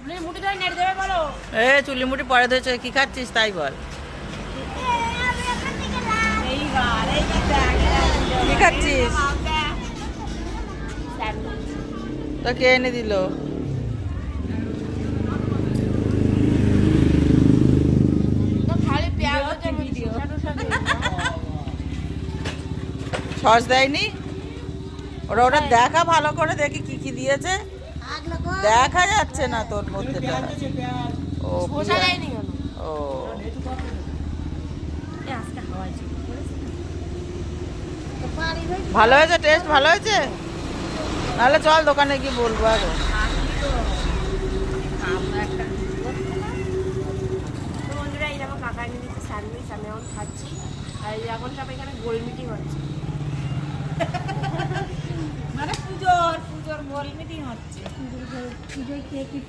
এ চুলি মুটি পরে ধরেছে, কি খাচ্ছিস তাই বল। কি খাচ্ছিস? তো কে এনে দিল? সস দেয়নি? ওরা ওটা দেখা ভালো করে, দেখি কি কি দিয়েছে। দেখা যাচ্ছে না তোর মধ্যে। ও ও ভালো হয়েছে, টেস্ট ভালো হয়েছে। নাহলে চল দোকানে গিয়ে বলবো আরো। বন্ধুরা এই যেমন কাকা এনে দিচ্ছে স্যান্ডউইচ, আমি এখন খাচ্ছি। আর এখন সব এখানে গোল মিটিং হচ্ছে, মানে পুজোর গোল মিটিং হচ্ছে। পুজোয় কে কি